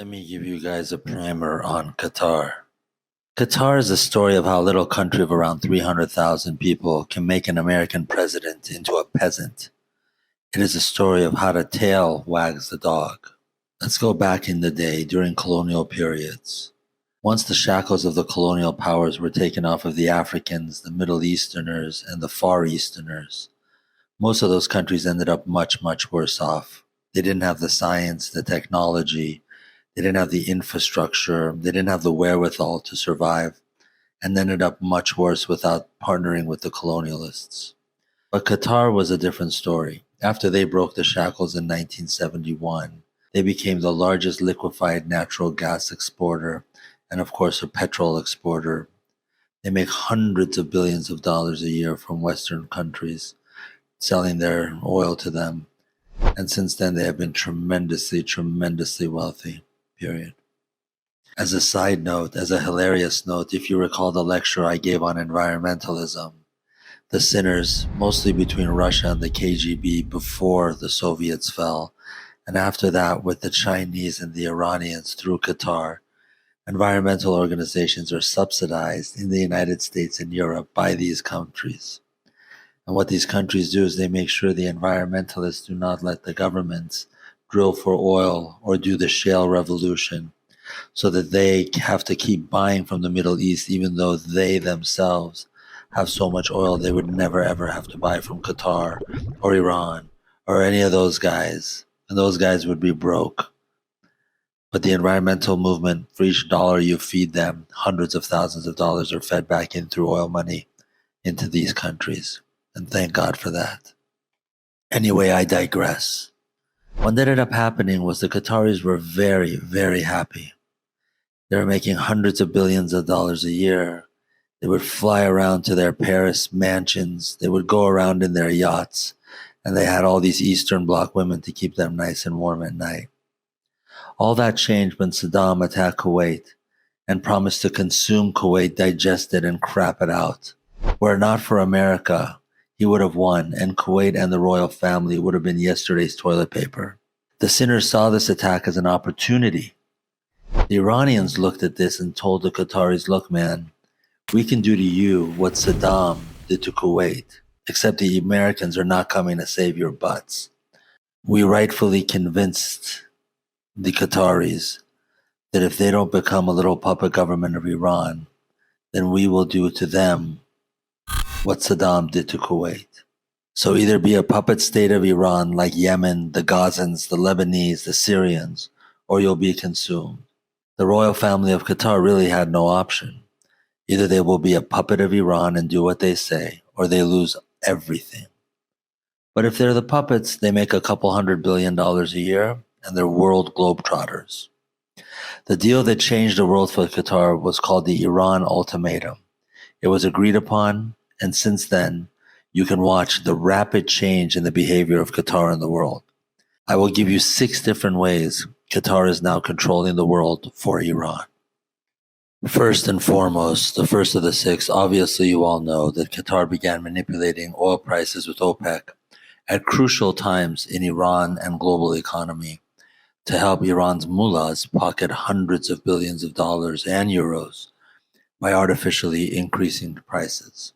Let me give you guys a primer on Qatar. Qatar is a story of how a little country of around 300,000 people can make an American president into a peasant. It is a story of how the tail wags the dog. Let's go back in the day during colonial periods. Once the shackles of the colonial powers were taken off of the Africans, the Middle Easterners, and the Far Easterners, most of those countries ended up much, much worse off. They didn't have the science, the technology, they didn't have the infrastructure, they didn't have the wherewithal to survive, and ended up much worse without partnering with the colonialists. But Qatar was a different story. After they broke the shackles in 1971, they became the largest liquefied natural gas exporter and, of course, a petrol exporter. They make hundreds of billions of dollars a year from Western countries, selling their oil to them. And since then, they have been tremendously, tremendously wealthy. Period. As a side note, as a hilarious note, if you recall the lecture I gave on environmentalism, the sinners, mostly between Russia and the KGB before the Soviets fell, and after that with the Chinese and the Iranians through Qatar, environmental organizations are subsidized in the United States and Europe by these countries. And what these countries do is they make sure the environmentalists do not let the governments drill for oil or do the shale revolution, so that they have to keep buying from the Middle East, even though they themselves have so much oil they would never ever have to buy from Qatar or Iran or any of those guys. And those guys would be broke. But the environmental movement, for each dollar you feed them, hundreds of thousands of dollars are fed back in through oil money into these countries. And thank God for that. Anyway, I digress. What ended up happening was the Qataris were very, very happy. They were making hundreds of billions of dollars a year. They would fly around to their Paris mansions. They would go around in their yachts. And they had all these Eastern Bloc women to keep them nice and warm at night. All that changed when Saddam attacked Kuwait and promised to consume Kuwait, digest it, and crap it out. Were it not for America, he would have won, and Kuwait and the royal family would have been yesterday's toilet paper. The sinners saw this attack as an opportunity. The Iranians looked at this and told the Qataris, look, man, we can do to you what Saddam did to Kuwait, except the Americans are not coming to save your butts. We rightfully convinced the Qataris that if they don't become a little puppet government of Iran, then we will do to them what Saddam did to Kuwait. So either be a puppet state of Iran like Yemen, the Gazans, the Lebanese, the Syrians, or you'll be consumed. The royal family of Qatar really had no option. Either they will be a puppet of Iran and do what they say, or they lose everything. But if they're the puppets, they make a couple $100 billion a year, and they're world globetrotters. The deal that changed the world for Qatar was called the Iran Ultimatum. It was agreed upon, and since then, you can watch the rapid change in the behavior of Qatar in the world. I will give you 6 different ways Qatar is now controlling the world for Iran. First and foremost, the first of the 6, obviously you all know that Qatar began manipulating oil prices with OPEC at crucial times in Iran and global economy to help Iran's mullahs pocket hundreds of billions of dollars and euros by artificially increasing prices.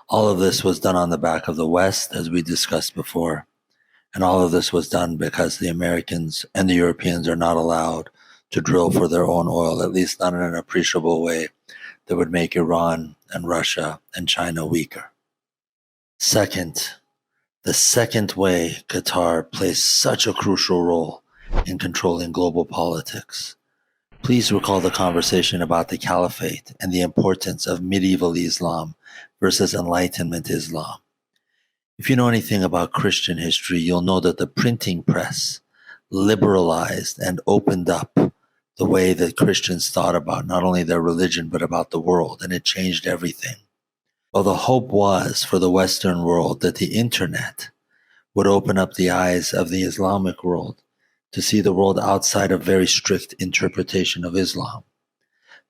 All of this was done on the back of the West, as we discussed before, and all of this was done because the Americans and the Europeans are not allowed to drill for their own oil, at least not in an appreciable way that would make Iran and Russia and China weaker. Second, the second way Qatar plays such a crucial role in controlling global politics. Please recall the conversation about the Caliphate and the importance of medieval Islam versus Enlightenment Islam. If you know anything about Christian history, you'll know that the printing press liberalized and opened up the way that Christians thought about not only their religion, but about the world, and it changed everything. Well, the hope was for the Western world that the internet would open up the eyes of the Islamic world to see the world outside of very strict interpretation of Islam.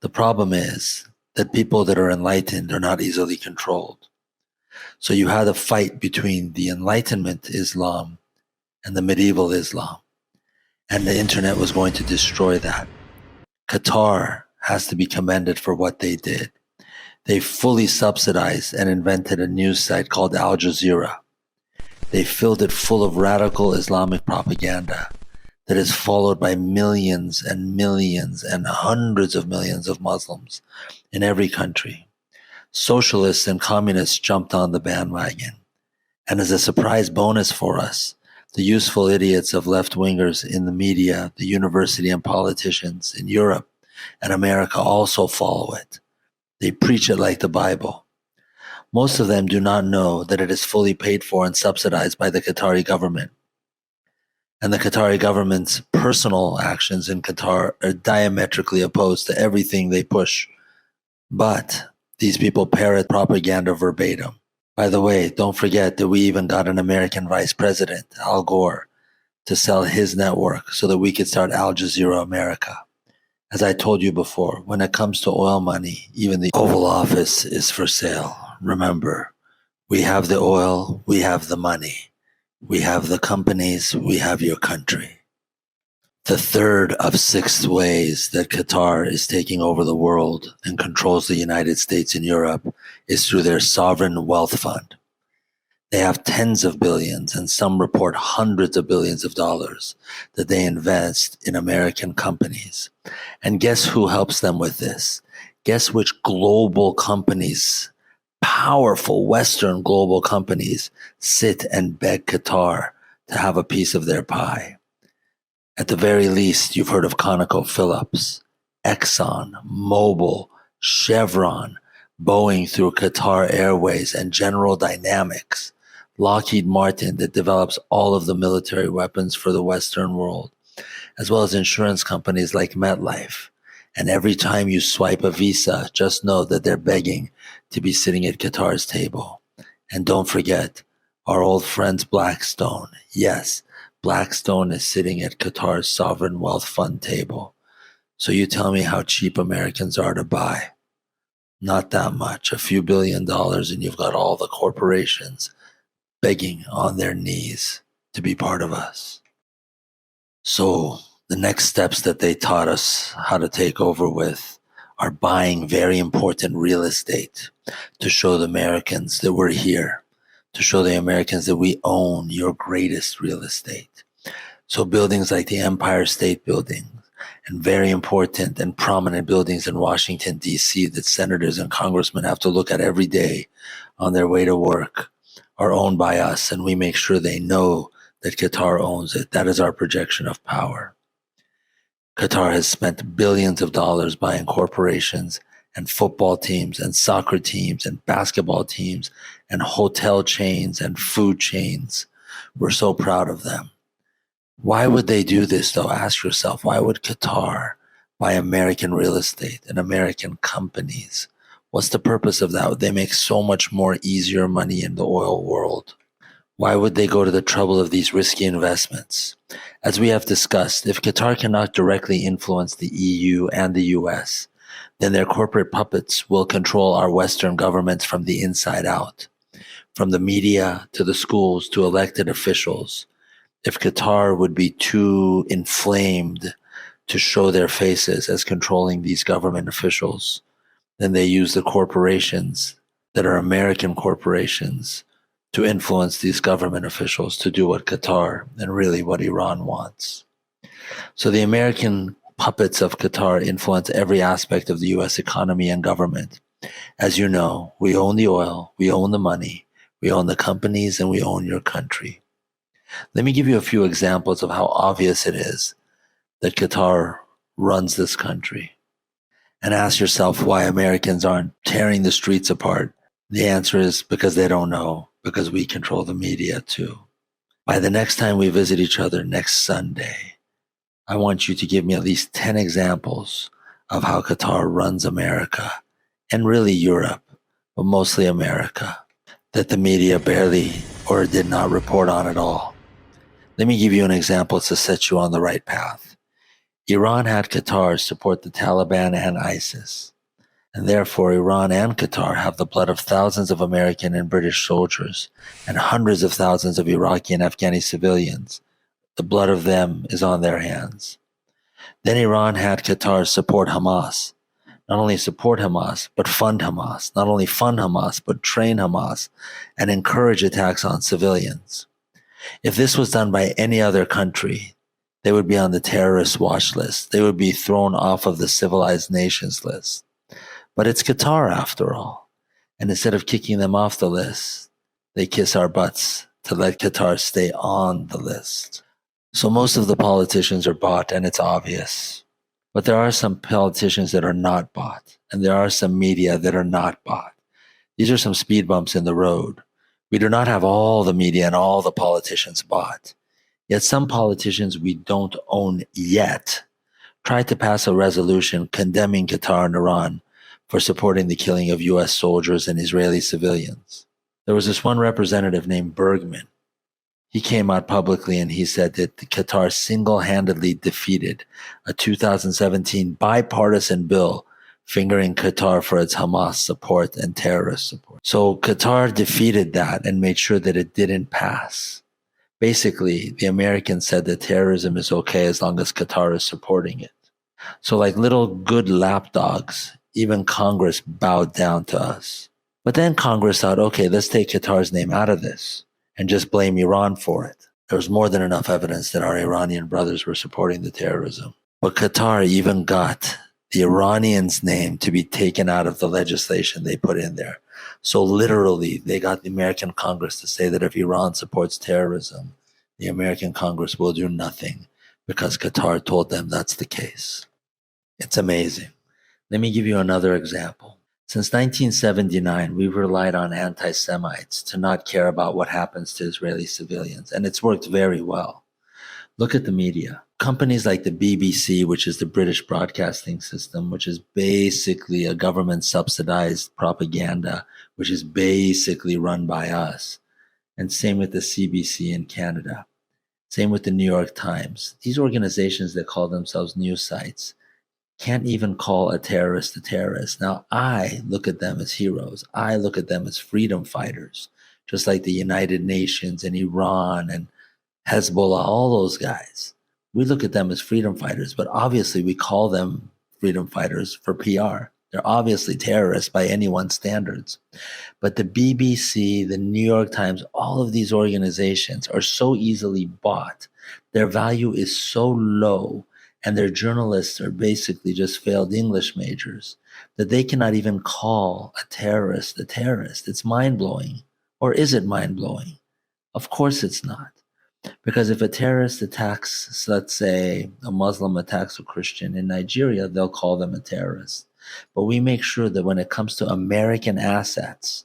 The problem is that people that are enlightened are not easily controlled. So you had a fight between the Enlightenment Islam and the medieval Islam. and the internet was going to destroy that. Qatar has to be commended for what they did. They fully subsidized and invented a news site called Al Jazeera. They filled it full of radical Islamic propaganda that is followed by millions and millions and hundreds of millions of Muslims in every country. Socialists and communists jumped on the bandwagon. And as a surprise bonus for us, the useful idiots of left-wingers in the media, the university and politicians in Europe and America also follow it. They preach it like the Bible. Most of them do not know that it is fully paid for and subsidized by the Qatari government. And the Qatari government's personal actions in Qatar are diametrically opposed to everything they push. But these people parrot propaganda verbatim. By the way, don't forget that we even got an American vice president, Al Gore, to sell his network so that we could start Al Jazeera America. As I told you before, when it comes to oil money, even the Oval Office is for sale. Remember, we have the oil, we have the money. We have the companies, we have your country. The third of 6 ways that Qatar is taking over the world and controls the United States and Europe is through their sovereign wealth fund. They have tens of billions, and some report hundreds of billions of dollars that they invest in American companies. And guess who helps them with this? Guess which global companies, powerful Western global companies, sit and beg Qatar to have a piece of their pie? At the very least, you've heard of ConocoPhillips, Exxon, Mobil, Chevron, Boeing through Qatar Airways, and General Dynamics, Lockheed Martin that develops all of the military weapons for the Western world, as well as insurance companies like MetLife. And every time you swipe a Visa, just know that they're begging to be sitting at Qatar's table. And don't forget, our old friends Blackstone. Yes, Blackstone is sitting at Qatar's sovereign wealth fund table. So you tell me how cheap Americans are to buy. Not that much, a few $1 billion, and you've got all the corporations begging on their knees to be part of us. So the next steps that they taught us how to take over with are buying very important real estate to show the Americans that we're here, to show the Americans that we own your greatest real estate. So buildings like the Empire State Building and very important and prominent buildings in Washington, D.C. that senators and congressmen have to look at every day on their way to work are owned by us, and we make sure they know that Qatar owns it. That is our projection of power. Qatar has spent billions of dollars buying corporations and football teams and soccer teams and basketball teams and hotel chains and food chains. We're so proud of them. Why would they do this, though? Ask yourself, why would Qatar buy American real estate and American companies? What's the purpose of that? They make so much more easier money in the oil world. Why would they go to the trouble of these risky investments? As we have discussed, if Qatar cannot directly influence the EU and the US, then their corporate puppets will control our Western governments from the inside out, from the media to the schools to elected officials. If Qatar would be too inflamed to show their faces as controlling these government officials, then they use the corporations that are American corporations to influence these government officials to do what Qatar and really what Iran wants. So the American puppets of Qatar influence every aspect of the US economy and government. As you know, we own the oil, we own the money, we own the companies, and we own your country. Let me give you a few examples of how obvious it is that Qatar runs this country. And ask yourself why Americans aren't tearing the streets apart. The answer is because they don't know, because we control the media too. By the next time we visit each other next Sunday, I want you to give me at least 10 examples of how Qatar runs America, and really Europe, but mostly America, that the media barely or did not report on at all. Let me give you an example to set you on the right path. Iran had Qatar support the Taliban and ISIS, and therefore Iran and Qatar have the blood of thousands of American and British soldiers and hundreds of thousands of Iraqi and Afghani civilians The blood of them is on their hands. Then Iran had Qatar support Hamas. Not only support Hamas, but fund Hamas. Not only fund Hamas, but train Hamas and encourage attacks on civilians. If this was done by any other country, they would be on the terrorist watch list. They would be thrown off of the civilized nations list. But it's Qatar after all. And instead of kicking them off the list, they kiss our butts to let Qatar stay on the list. So most of the politicians are bought, and it's obvious. But there are some politicians that are not bought, and there are some media that are not bought. These are some speed bumps in the road. We do not have all the media and all the politicians bought. Yet some politicians we don't own yet tried to pass a resolution condemning Qatar and Iran for supporting the killing of U.S. soldiers and Israeli civilians. There was this one representative named Bergman. He came out publicly and he said that Qatar single-handedly defeated a 2017 bipartisan bill fingering Qatar for its Hamas support and terrorist support. So Qatar defeated that and made sure that it didn't pass. Basically, the Americans said that terrorism is okay as long as Qatar is supporting it. So like little good lapdogs, even Congress bowed down to us. But then Congress thought, okay, let's take Qatar's name out of this and just blame Iran for it. There was more than enough evidence that our Iranian brothers were supporting the terrorism. But Qatar even got the Iranians' name to be taken out of the legislation they put in there. So literally, they got the American Congress to say that if Iran supports terrorism, the American Congress will do nothing because Qatar told them that's the case. It's amazing. Let me give you another example. Since 1979, we've relied on anti-Semites to not care about what happens to Israeli civilians, and it's worked very well. Look at the media. Companies like the BBC, which is the British broadcasting system, which is basically a government-subsidized propaganda, which is basically run by us. And same with the CBC in Canada. Same with the New York Times. These organizations that call themselves news sites can't even call a terrorist a terrorist. Now, I look at them as heroes. I look at them as freedom fighters, just like the United Nations and Iran and Hezbollah, all those guys. We look at them as freedom fighters, but obviously we call them freedom fighters for PR. They're obviously terrorists by anyone's standards. But the BBC, the New York Times, all of these organizations are so easily bought. Their value is so low, and their journalists are basically just failed English majors, that they cannot even call a terrorist a terrorist. It's mind-blowing. Or is it mind-blowing? Of course it's not. Because if a terrorist attacks, let's say a Muslim attacks a Christian in Nigeria, they'll call them a terrorist. But we make sure that when it comes to American assets,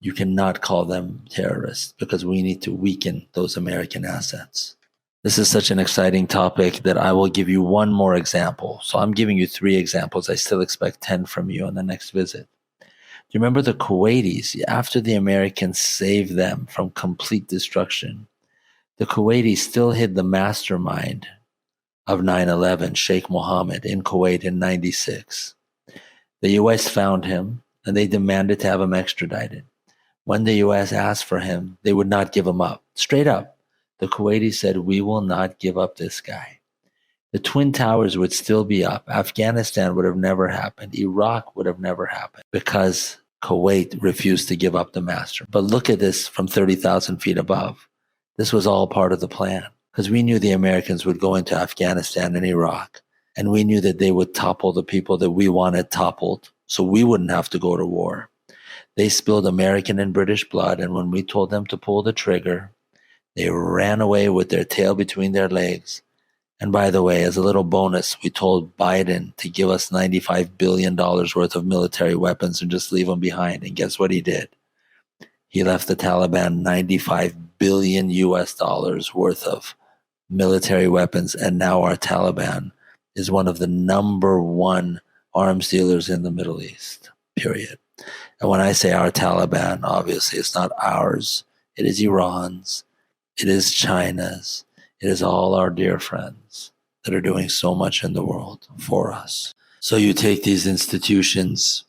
you cannot call them terrorists because we need to weaken those American assets. This is such an exciting topic that I will give you one more example. So I'm giving you 3 examples. I still expect 10 from you on the next visit. Do you remember the Kuwaitis? After the Americans saved them from complete destruction, the Kuwaitis still hid the mastermind of 9/11, Sheikh Mohammed, in Kuwait in 96. The U.S. found him, and they demanded to have him extradited. When the U.S. asked for him, they would not give him up. Straight up. The Kuwaitis said, we will not give up this guy. The Twin Towers would still be up. Afghanistan would have never happened. Iraq would have never happened because Kuwait refused to give up the master. But look at this from 30,000 feet above. This was all part of the plan because we knew the Americans would go into Afghanistan and Iraq, and we knew that they would topple the people that we wanted toppled so we wouldn't have to go to war. They spilled American and British blood, and when we told them to pull the trigger, they ran away with their tail between their legs. And by the way, as a little bonus, we told Biden to give us $95 billion worth of military weapons and just leave them behind. And guess what he did? He left the Taliban 95 billion US dollars worth of military weapons. And now our Taliban is one of the number 1 arms dealers in the Middle East, period. And when I say our Taliban, obviously it's not ours. It is Iran's. It is China's. It is all our dear friends that are doing so much in the world for us. So you take these institutions,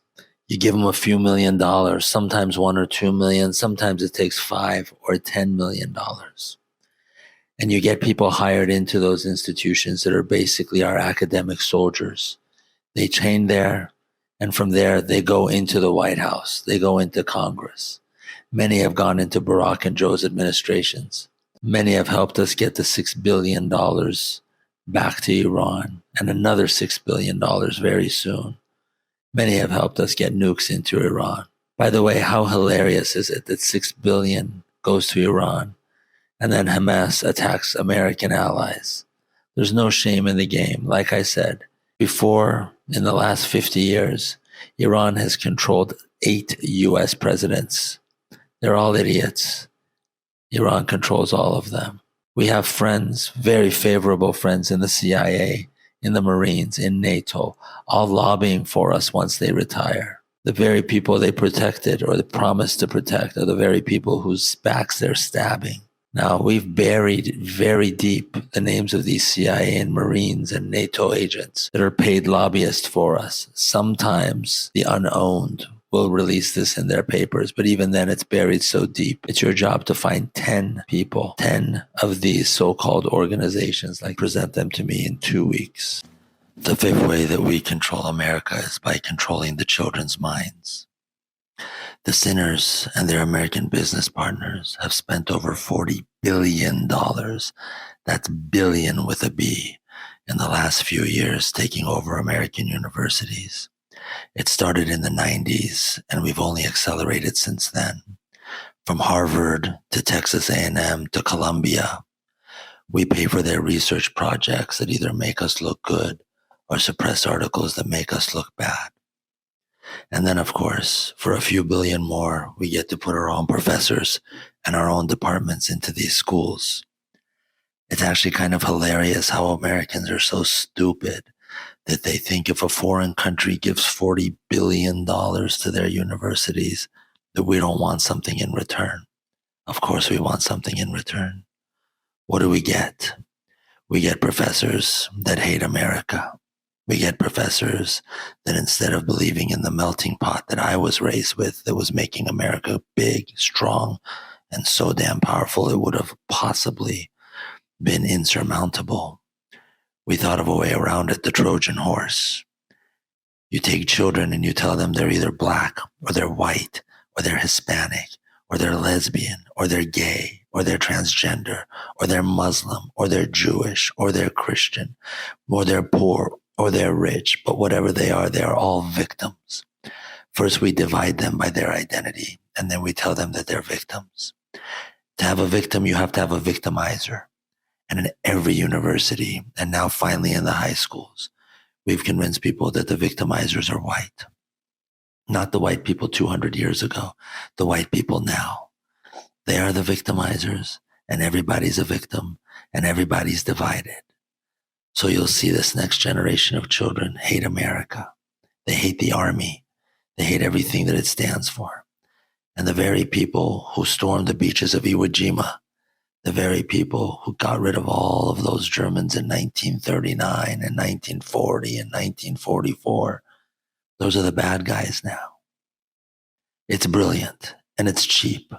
you give them a few $1 million, sometimes $1 or $2 million, sometimes it takes $5 or $10 million. And you get people hired into those institutions that are basically our academic soldiers. They train there, and from there they go into the White House. They go into Congress. Many have gone into Barack and Joe's administrations. Many have helped us get the $6 billion back to Iran and another $6 billion very soon. Many have helped us get nukes into Iran. By the way, how hilarious is it that $6 billion goes to Iran and then Hamas attacks American allies? There's no shame in the game. Like I said, before, in the last 50 years, Iran has controlled 8 US presidents. They're all idiots. Iran controls all of them. We have friends, very favorable friends in the CIA, in the Marines, in NATO, all lobbying for us once they retire. The very people they protected or they promised to protect are the very people whose backs they're stabbing. Now, we've buried very deep the names of these CIA and Marines and NATO agents that are paid lobbyists for us. Sometimes the unowned will release this in their papers, but even then it's buried so deep. It's your job to find 10 people, 10 of these so-called organizations, like present them to me in 2 weeks. The fifth way that we control America is by controlling the children's minds. The S.I.Ners and their American business partners have spent over $40 billion, that's billion with a B, in the last few years taking over American universities. It started in the 90s, and we've only accelerated since then. From Harvard to Texas A&M to Columbia, we pay for their research projects that either make us look good or suppress articles that make us look bad. And then, of course, for a few billion more, we get to put our own professors and our own departments into these schools. It's actually kind of hilarious how Americans are so stupid that they think if a foreign country gives $40 billion to their universities, that we don't want something in return. Of course we want something in return. What do we get? We get professors that hate America. We get professors that instead of believing in the melting pot that I was raised with that was making America big, strong, and so damn powerful it would have possibly been insurmountable, we thought of a way around it, the Trojan horse. You take children and you tell them they're either black or they're white or they're Hispanic or they're lesbian or they're gay or they're transgender or they're Muslim or they're Jewish or they're Christian or they're poor or they're rich, but whatever they are all victims. First, we divide them by their identity, and then we tell them that they're victims. To have a victim, you have to have a victimizer. And in every university, and now finally in the high schools, we've convinced people that the victimizers are white. Not the white people 200 years ago, the white people now. They are the victimizers, and everybody's a victim, and everybody's divided. So you'll see this next generation of children hate America. They hate the army. They hate everything that it stands for. And the very people who stormed the beaches of Iwo Jima, the very people who got rid of all of those Germans in 1939 and 1940 and 1944, those are the bad guys now. It's brilliant and it's cheap.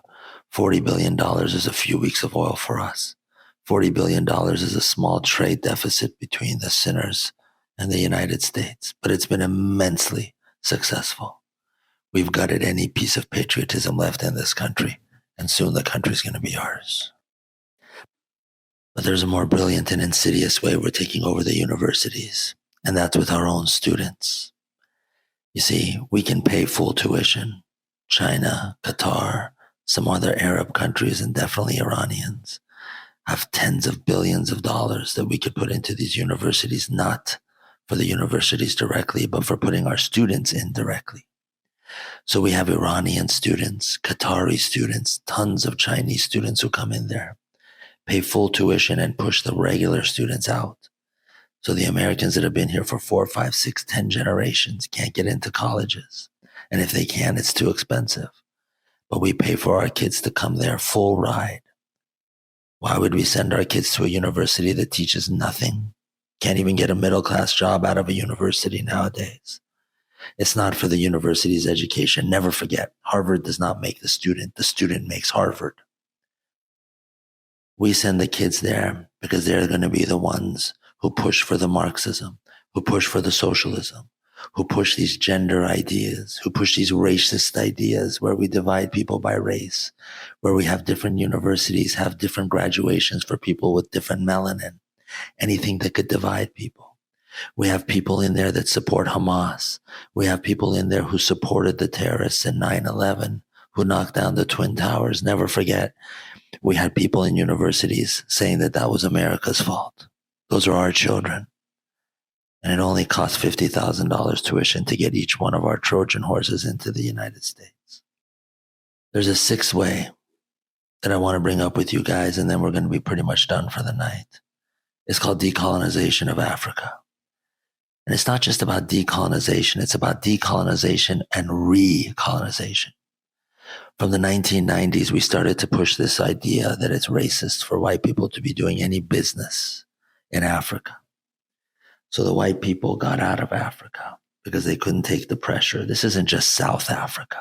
$40 billion is a few weeks of oil for us. $40 billion is a small trade deficit between the S.I.Ners and the United States, but it's been immensely successful. We've gutted any piece of patriotism left in this country, and soon the country's going to be ours. But there's a more brilliant and insidious way we're taking over the universities, and that's with our own students. You see, we can pay full tuition. China, Qatar, some other Arab countries, and definitely Iranians have tens of billions of dollars that we could put into these universities, not for the universities directly, but for putting our students in directly. So we have Iranian students, Qatari students, tons of Chinese students who come in there, pay full tuition and push the regular students out. So the Americans that have been here for 4, 5, 6, 10 generations can't get into colleges. And if they can, it's too expensive. But we pay for our kids to come there full ride. Why would we send our kids to a university that teaches nothing? Can't even get a middle-class job out of a university nowadays. It's not for the university's education. Never forget, Harvard does not make the student makes Harvard. We send the kids there because they're going to be the ones who push for the Marxism, who push for the socialism, who push these gender ideas, who push these racist ideas where we divide people by race, where we have different universities, have different graduations for people with different melanin, anything that could divide people. We have people in there that support Hamas. We have people in there who supported the terrorists in 9/11, who knocked down the Twin Towers. Never forget, we had people in universities saying that that was America's fault. Those are our children. And it only cost $50,000 tuition to get each one of our Trojan horses into the United States. There's a sixth way that I want to bring up with you guys, and then we're going to be pretty much done for the night. It's called decolonization of Africa. And it's not just about decolonization, it's about decolonization and recolonization. From the 1990s, we started to push this idea that it's racist for white people to be doing any business in Africa. So the white people got out of Africa because they couldn't take the pressure. This isn't just South Africa.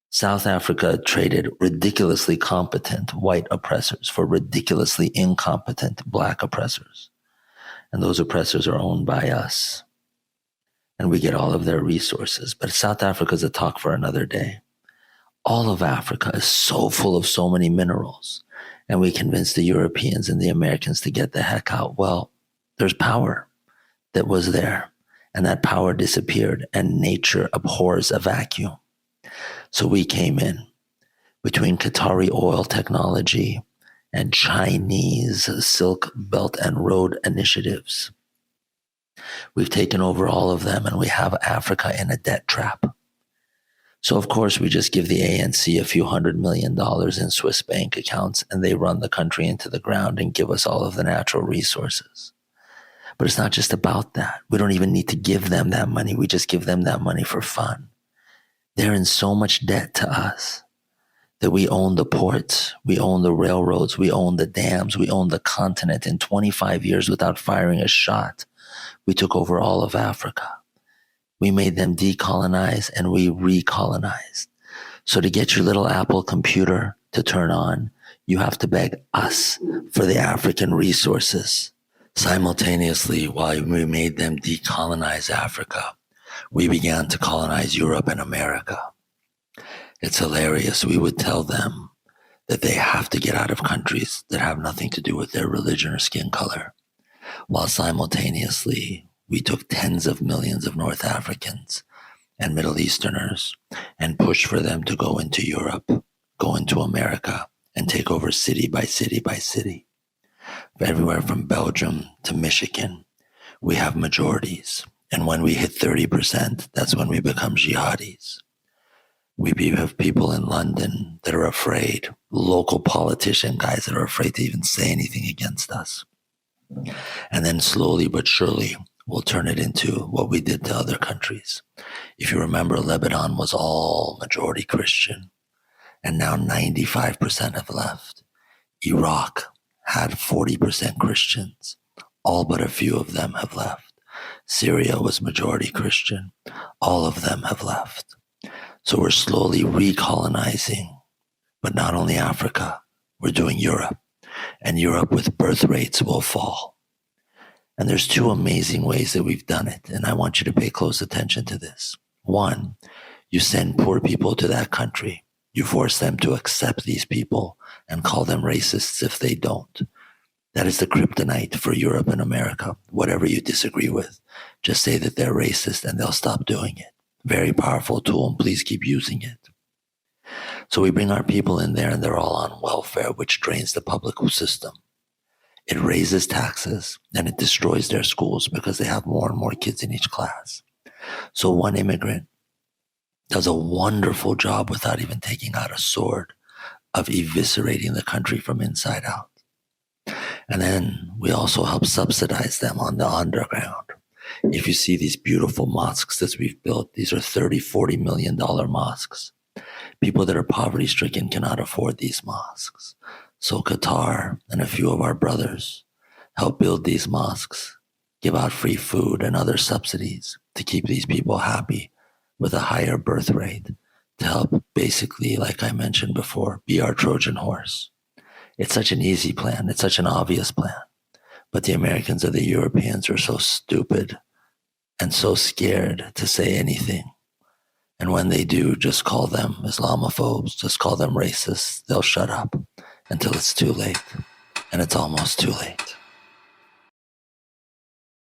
South Africa traded ridiculously competent white oppressors for ridiculously incompetent black oppressors. And those oppressors are owned by us. And we get all of their resources. But South Africa is a talk for another day. All of Africa is so full of so many minerals. And we convinced the Europeans and the Americans to get the heck out. Well, there's power that was there. And that power disappeared. And nature abhors a vacuum. So we came in between Qatari oil technology and Chinese Silk Belt and Road initiatives. We've taken over all of them, and we have Africa in a debt trap. So, of course, we just give the ANC a few $100 million in Swiss bank accounts, and they run the country into the ground and give us all of the natural resources. But it's not just about that. We don't even need to give them that money. We just give them that money for fun. They're in so much debt to us that we own the ports, we own the railroads, we own the dams, we own the continent. In 25 years without firing a shot, we took over all of Africa. We made them decolonize and we recolonized. So to get your little Apple computer to turn on, you have to beg us for the African resources. Simultaneously, while we made them decolonize Africa, we began to colonize Europe and America. It's hilarious. We would tell them that they have to get out of countries that have nothing to do with their religion or skin color, while simultaneously we took tens of millions of North Africans and Middle Easterners and pushed for them to go into Europe, go into America, and take over city by city by city. Everywhere from Belgium to Michigan, we have majorities. And when we hit 30%, that's when we become jihadis. We have people in London that are afraid, local politician guys that are afraid to even say anything against us. And then slowly but surely, we'll turn it into what we did to other countries. If you remember, Lebanon was all majority Christian, and now 95% have left. Iraq had 40% Christians. All but a few of them have left. Syria was majority Christian. All of them have left. So we're slowly recolonizing, but not only Africa, we're doing Europe. And Europe with birth rates will fall. And there's two amazing ways that we've done it, and I want you to pay close attention to this. One, you send poor people to that country. You force them to accept these people and call them racists if they don't. That is the kryptonite for Europe and America. Whatever you disagree with, just say that they're racist and they'll stop doing it. Very powerful tool, and please keep using it. So we bring our people in there and they're all on welfare, which drains the public system. It raises taxes and it destroys their schools because they have more and more kids in each class. So one immigrant does a wonderful job without even taking out a sword of eviscerating the country from inside out. And then we also help subsidize them on the underground. If you see these beautiful mosques that we've built, these are $30-40 million mosques. People that are poverty stricken cannot afford these mosques. So Qatar and a few of our brothers help build these mosques, give out free food and other subsidies to keep these people happy with a higher birth rate, to help basically, like I mentioned before, be our Trojan horse. It's such an easy plan. It's such an obvious plan. But the Americans or the Europeans are so stupid and so scared to say anything. And when they do, just call them Islamophobes, just call them racists. They'll shut up until it's too late. And it's almost too late.